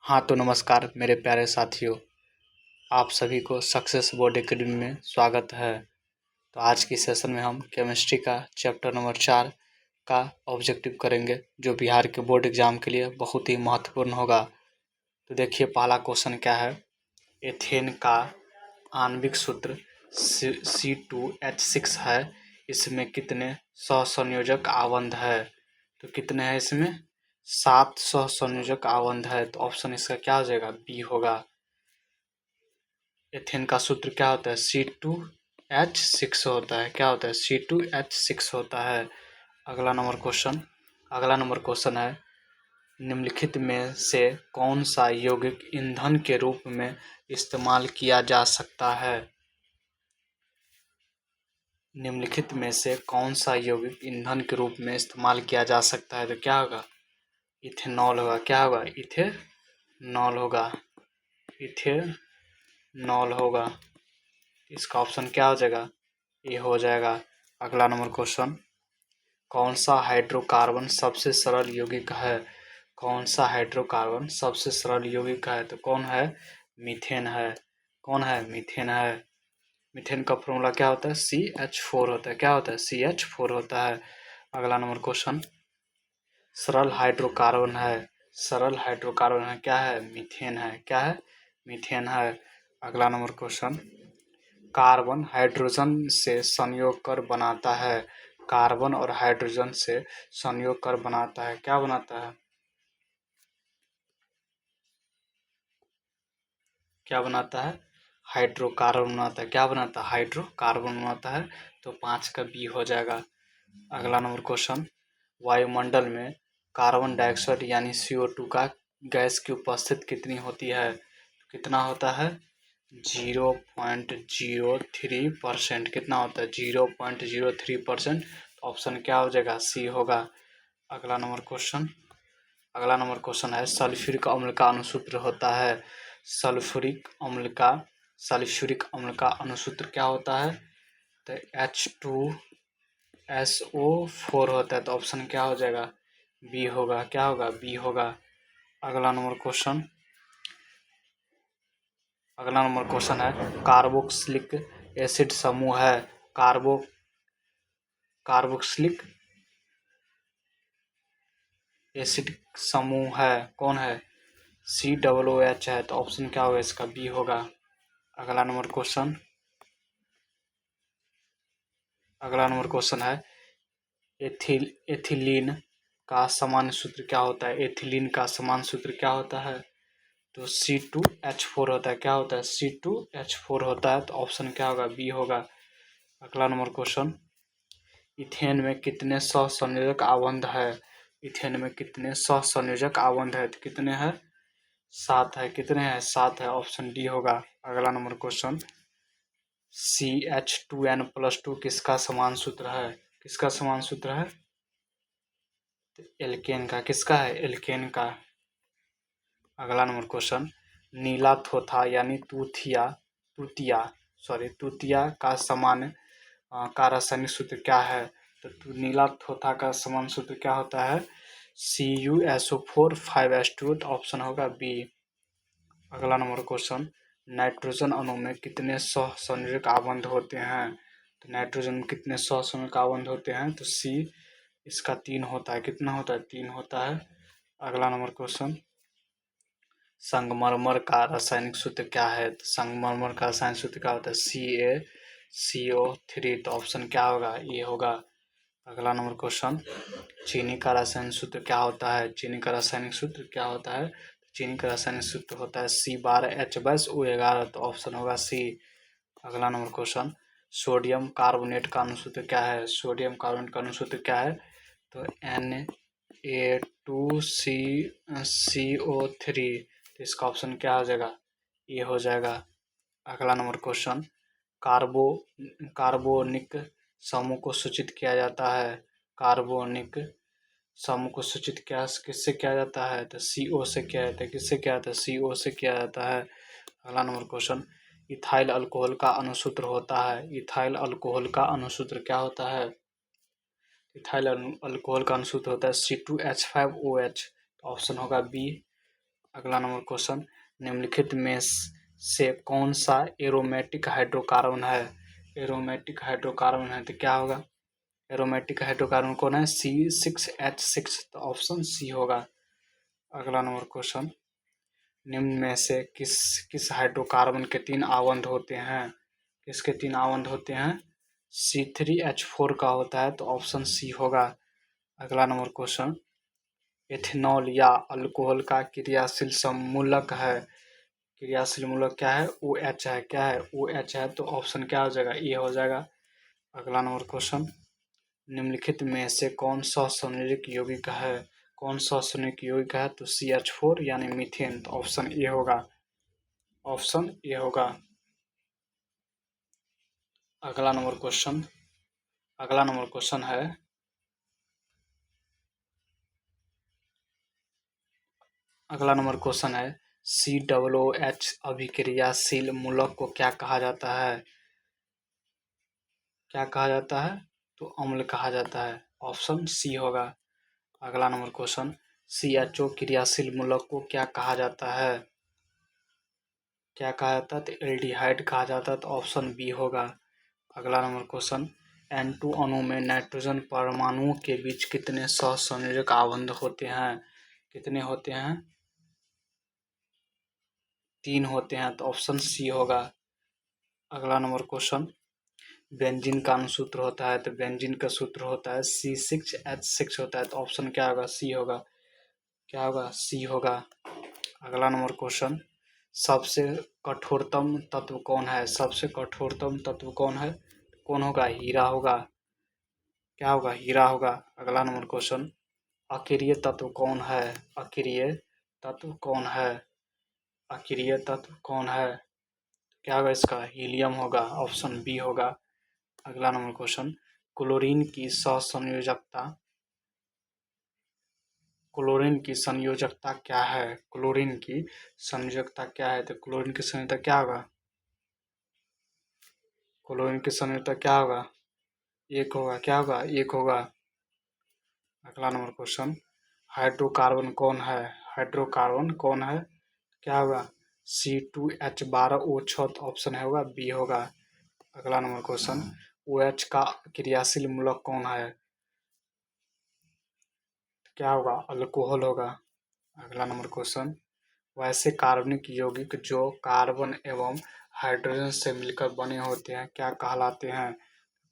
हाँ तो नमस्कार मेरे प्यारे साथियों, आप सभी को सक्सेस बोर्ड एकेडमी में स्वागत है। तो आज की सेशन में हम केमिस्ट्री का चैप्टर नंबर 4 का ऑब्जेक्टिव करेंगे, जो बिहार के बोर्ड एग्जाम के लिए बहुत ही महत्वपूर्ण होगा। तो देखिए पहला क्वेश्चन क्या है। एथेन का आणविक सूत्र C2H6 है, इसमें कितने सहसंयोजक आबंध है। तो कितने हैं इसमें 7 सहसंयोजक आबंध है। तो ऑप्शन इसका क्या हो जाएगा, बी होगा। एथेन का सूत्र क्या होता है, C2H6 होता है। क्या होता है, C2H6 होता है। अगला नंबर क्वेश्चन है, निम्नलिखित में से कौन सा यौगिक ईंधन के रूप में इस्तेमाल किया जा सकता है। निम्नलिखित में से कौन सा यौगिक ईंधन के रूप में इस्तेमाल किया जा सकता है। तो क्या होगा, इथेनॉल होगा। क्या होगा, इथेनॉल होगा। इथेनॉल होगा। इसका ऑप्शन क्या हो जाएगा, ये हो जाएगा। अगला नंबर क्वेश्चन, कौन सा हाइड्रोकार्बन सबसे सरल यौगिक है। कौन सा हाइड्रोकार्बन सबसे सरल यौगिक है। तो कौन है, मीथेन है। कौन है, मीथेन है। मीथेन का फॉर्मूला क्या होता है, CH4 होता है। क्या होता है, CH4 होता है। अगला नंबर क्वेश्चन, सरल हाइड्रोकार्बन है। सरल हाइड्रोकार्बन है, क्या है, मीथेन है। क्या है, मीथेन है। अगला नंबर क्वेश्चन, कार्बन हाइड्रोजन से संयोग कर बनाता है। कार्बन और हाइड्रोजन से संयोग कर बनाता है। क्या बनाता है, क्या बनाता है, हाइड्रोकार्बन बनाता है। क्या बनाता है, हाइड्रोकार्बन बनाता है। तो 5 का बी हो जाएगा। अगला नंबर क्वेश्चन, वायुमंडल में कार्बन डाइऑक्साइड यानी CO2 का गैस की उपस्थिति कितनी होती है। कितना होता है, 0.03%। कितना होता है, 0.03%। ऑप्शन क्या हो जाएगा, सी होगा। अगला नंबर क्वेश्चन है, सल्फ्यूरिक अम्ल का अणुसूत्र होता है। सल्फ्यूरिक अम्ल का अणुसूत्र क्या होता है। तो H2SO4 होता है। तो ऑप्शन क्या हो जाएगा, बी होगा। क्या होगा, बी होगा। अगला नंबर क्वेश्चन है, कार्बोक्सिलिक एसिड समूह है। कार्बोक्सिलिक एसिड समूह है, कौन है, COOH है। तो ऑप्शन क्या होगा इसका, बी होगा। अगला नंबर क्वेश्चन है, एथिलीन का सामान्य सूत्र क्या होता है। एथिलीन का सामान्य सूत्र क्या होता है। तो C2H4 होता है। क्या होता है, C2H4 होता है। तो ऑप्शन क्या होगा, बी होगा। अगला नंबर क्वेश्चन, इथेन में कितने सहसंयोजक आबंध है। इथेन में कितने सहसंयोजक आबंध है। तो कितने हैं, 7 है। कितने हैं, 7 है। ऑप्शन डी होगा। अगला नंबर क्वेश्चन, CH2N+2 किसका समान सूत्र है। किसका समान सूत्र है, एल्केन का। किसका है, एल्केन का। अगला नंबर क्वेश्चन, नीला थोथा यानी तुतिया का समान का रासायनिक सूत्र क्या है। तो नीला थोथा का समान सूत्र क्या होता है, CuSO4 5H2। ऑप्शन होगा बी। अगला नंबर क्वेश्चन, नाइट्रोजन अणु में कितने सहसंयोजक आबंध होते हैं। तो नाइट्रोजन में कितने सहसंयोजक आबंध होते हैं। तो सी इसका 3 होता है। कितना होता है, 3 होता है। अगला नंबर क्वेश्चन, संगमरमर का रासायनिक सूत्र क्या है। तो संगमरमर का रासायनिक सूत्र क्या होता है, CaCO3। तो ऑप्शन क्या होगा, ये होगा। अगला नंबर क्वेश्चन, चीनी का रासायनिक सूत्र क्या होता है। चीनी का रासायनिक सूत्र क्या होता है, चीनी का रासायनिक सूत्र होता है C12H+O11। तो ऑप्शन होगा सी। अगला नंबर क्वेश्चन, सोडियम कार्बोनेट का अणुसूत्र क्या है। सोडियम कार्बोनेट का अणुसूत्र क्या है। तो Na2CO3। तो इसका ऑप्शन क्या हो जाएगा, ये हो जाएगा। अगला नंबर क्वेश्चन, कार्बोनिक समूह को सूचित किया जाता है। कार्बोनिक समूह को सूचित किससे किया जाता है। तो CO से किया जाता है। किससे किया जाता है, CO से किया जाता है। अगला नंबर क्वेश्चन, इथाइल अल्कोहल का अणुसूत्र होता है। इथाइल अल्कोहल का अणुसूत्र क्या होता है। इथाइल अल्कोहल का अणुसूत्र होता है C2H5OH। तो ऑप्शन होगा बी। अगला नंबर क्वेश्चन, निम्नलिखित में से कौन सा एरोमेटिक हाइड्रोकार्बन है? एरोमेटिक हाइड्रोकार्बन है तो क्या होगा? एरोमेटिक हाइड्रोकार्बन कौन है? C6H6, तो ऑप्शन सी होगा। अगला नंबर क्वेश्चन, निम्न में से किस हाइड्रोकार्बन के 3 आबंध होते हैं? किसके 3 आबंध होते हैं? C3H4 का होता है, तो ऑप्शन सी होगा। अगला नंबर क्वेश्चन, एथेनॉल या अल्कोहल का क्रियाशील सम्मूलक है? क्रियाशील मूलक क्या है? OH है। क्या है? OH है, तो ऑप्शन क्या हो जाएगा? ए हो जाएगा। अगला नंबर क्वेश्चन, निम्नलिखित में से कौन सा संयोजक यौगिक है? कौन सा संयोजक यौगिक है? तो CH4 यानी मीथेन, तो ऑप्शन ए होगा। ऑप्शन ए होगा। अगला नंबर क्वेश्चन, अगला नंबर क्वेश्चन है, अगला नंबर क्वेश्चन है, COOH अभिक्रियाशील मूलक को क्या कहा जाता है? क्या कहा जाता है? तो अम्ल कहा जाता है। ऑप्शन सी होगा। अगला नंबर क्वेश्चन, CHO क्रियाशील मूलक को क्या कहा जाता है? क्या कहा जाता है? तो एल्डिहाइड कहा जाता है, तो ऑप्शन बी होगा। अगला नंबर क्वेश्चन, N2 अणु में नाइट्रोजन परमाणुओं के बीच कितने सहसंयोजक आबंध होते हैं? कितने होते हैं? 3 होते हैं, तो ऑप्शन सी होगा। अगला नंबर क्वेश्चन, बेंजीन का अनुसूत्र होता है, तो बेंजीन का सूत्र होता है C6H6 होता है, तो ऑप्शन क्या होगा? सी होगा। क्या होगा? सी होगा। अगला नंबर क्वेश्चन, सबसे कठोरतम तत्व कौन है? सबसे कठोरतम तत्व कौन है? कौन होगा? हीरा होगा। क्या होगा? हीरा होगा। अगला नंबर क्वेश्चन, अक्रिय तत्व कौन है? अक्रिय तत्व कौन है? अक्रिय तत्व कौन है? क्या होगा इसका? हीलियम होगा। ऑप्शन बी होगा। अगला नंबर क्वेश्चन, क्लोरीन की सहसंयोजकता, क्लोरीन की संयोजकता क्या है? क्लोरीन की संयोजकता क्या है? तो क्लोरीन की संयोजकता क्या होगा? क्लोरीन की संयोजकता क्या होगा? एक होगा। क्या होगा? एक होगा। अगला नंबर क्वेश्चन, हाइड्रोकार्बन कौन है? हाइड्रोकार्बन कौन है? क्या होगा? C2H12O6, तो ऑप्शन है होगा बी होगा। अगला नंबर क्वेश्चन, OH का क्रियाशील मूलक कौन है? क्या होगा? अल्कोहल होगा। अगला नंबर क्वेश्चन, वैसे कार्बनिक यौगिक जो कार्बन एवं हाइड्रोजन से मिलकर बने होते हैं क्या कहलाते हैं?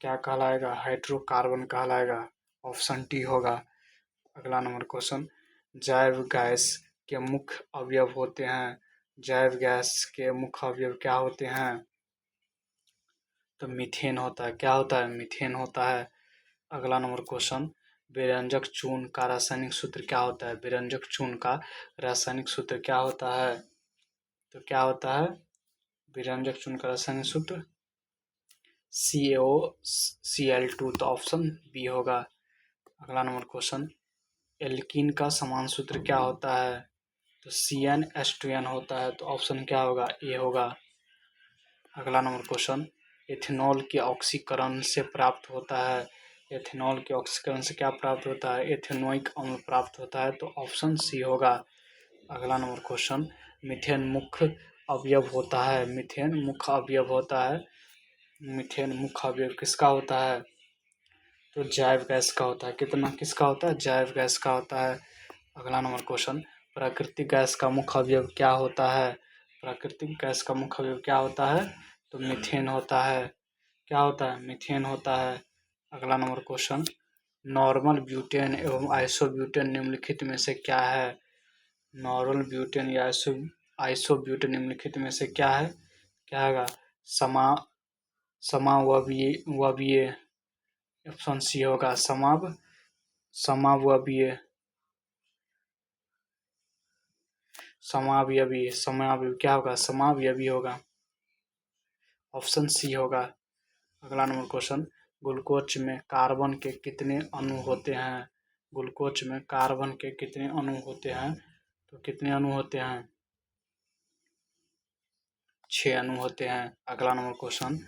क्या कहलाएगा? हाइड्रोकार्बन कहलाएगा। ऑप्शन डी होगा। अगला नंबर क्वेश्चन, जैव गैस के मुख्य अवयव होते हैं। जैव गैस के मुख्य अवयव क्या होते हैं? तो मीथेन होता है। क्या होता है? मीथेन होता है। अगला नंबर क्वेश्चन, विरंजक चूर्ण का रासायनिक सूत्र क्या होता है? विरंजक चूर्ण का रासायनिक सूत्र क्या होता है? तो क्या होता है? विरंजक चूर्ण का रासायनिक सूत्र CaOCl2, तो ऑप्शन बी होगा। अगला नंबर क्वेश्चन, एल्कीन का समान सूत्र क्या होता है? तो CnH2n होता है, तो ऑप्शन क्या होगा? ए होगा। अगला नंबर क्वेश्चन, इथेनॉल के ऑक्सीकरण से प्राप्त होता है। इथेनॉल के ऑक्सीकरण से क्या प्राप्त होता है? इथेनोइक अम्ल प्राप्त होता है, तो ऑप्शन सी होगा। अगला नंबर क्वेश्चन, मीथेन मुख्य अवयव होता है। मीथेन मुख्य अवयव होता है। मीथेन मुख्य अवयव किसका होता है? तो जैव गैस का होता है। कितना किसका होता है? जैव गैस का होता है। अगला नंबर क्वेश्चन, प्राकृतिक गैस का मुख्य अवयव क्या होता है? प्राकृतिक गैस का मुख्य अवयव क्या होता है? तो मीथेन होता है। क्या होता है? मीथेन होता है। अगला नंबर क्वेश्चन, नॉर्मल ब्यूटेन एवं आइसोब्यूटेन निम्नलिखित में से क्या है? नॉर्मल ब्यूटेन या आइसोब्यूटेन निम्नलिखित में से क्या है? क्या होगा? समा समावयवीय, ऑप्शन सी होगा। समावयवीय, समावयवी क्या होगा? समावयवी होगा। ऑप्शन सी होगा। अगला नंबर क्वेश्चन, ग्लूकोज में कार्बन के कितने अणु होते हैं? ग्लूकोज में कार्बन के कितने अणु होते हैं? तो कितने अणु होते हैं? 6 अणु होते हैं। अगला नंबर क्वेश्चन,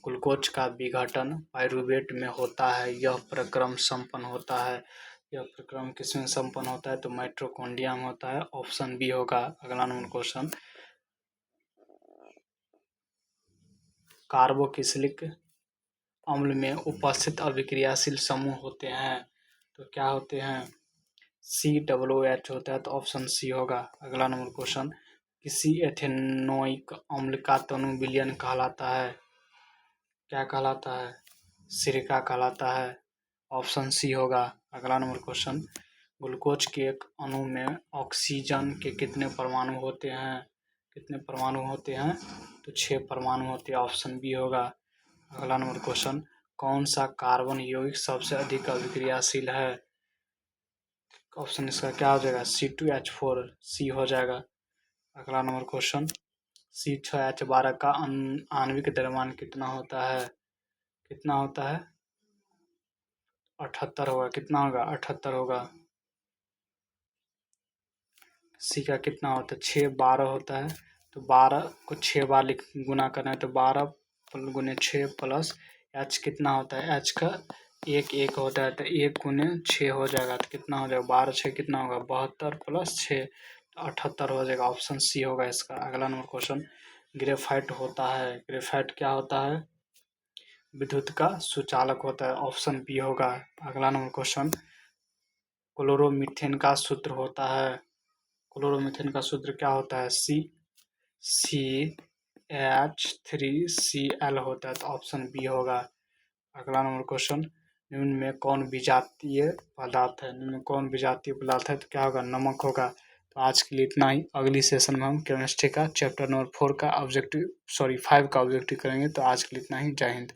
ग्लूकोज का विघटन पाइरूवेट में होता है, यह प्रक्रम संपन्न होता है, यह प्रक्रम किसमें संपन्न होता है? तो माइटोकॉन्ड्रिया में होता है। ऑप्शन बी होगा अगला नंबर क्वेश्चन। कार्बोक्सिलिक अम्ल में उपस्थित अभिक्रियाशील समूह होते हैं, तो क्या होते हैं? COOH होता है, तो ऑप्शन सी होगा अगला नंबर क्वेश्चन। किसी एथेनोइक अम्ल का तनु विलयन कहलाता है, क्या कहलाता है? सिरका कहलाता है। ऑप्शन सी होगा अगला नंबर क्वेश्चन। ग्लूकोज के एक अणु में ऑक्सीजन के कितने परमाणु होते हैं? कितने परमाणु होते हैं? तो 6 परमाणु होते हैं। ऑप्शन बी होगा अगला नंबर क्वेश्चन। कौन सा कार्बन यौगिक सबसे अधिक अभिक्रियाशील है? ऑप्शन इसका क्या हो जाएगा? C2H4 सी हो जाएगा अगला नंबर क्वेश्चन। C6H12 का आणविक द्रव्यमान कितना होता है? कितना होता है? 78 होगा। कितना होगा? 78 होगा। सी का कितना होता है? 6 12 होता है, तो 12 को 6 बार गुना करना है, तो 12 गुने 6 प्लस एच कितना होता है? एच का 1 होता है, तो 1 गुने 6 हो जाएगा, तो कितना हो जाएगा? 12 6 कितना होगा? 72 प्लस 6 तो 78 हो जाएगा। ऑप्शन सी होगा इसका अगला नंबर क्वेश्चन। ग्रेफाइट होता है, ग्रेफाइट क्या होता है? विद्युत का सुचालक होता है। ऑप्शन बी होगा अगला नंबर क्वेश्चन। क्लोरोमीथेन का सूत्र होता है, क्लोरोमीथेन का सूत्र क्या होता है? CH3Cl होता है, तो ऑप्शन बी होगा अगला नंबर क्वेश्चन। निम्न में कौन विजातीय पदार्थ है? निम्न में कौन विजातीय पदार्थ है? तो क्या होगा? नमक होगा। तो आज के लिए इतना ही। अगली सेशन में हम केमिस्ट्री का चैप्टर नंबर 4 का ऑब्जेक्टिव 5 का ऑब्जेक्टिव करेंगे। तो आज के लिए इतना ही। जय हिंद।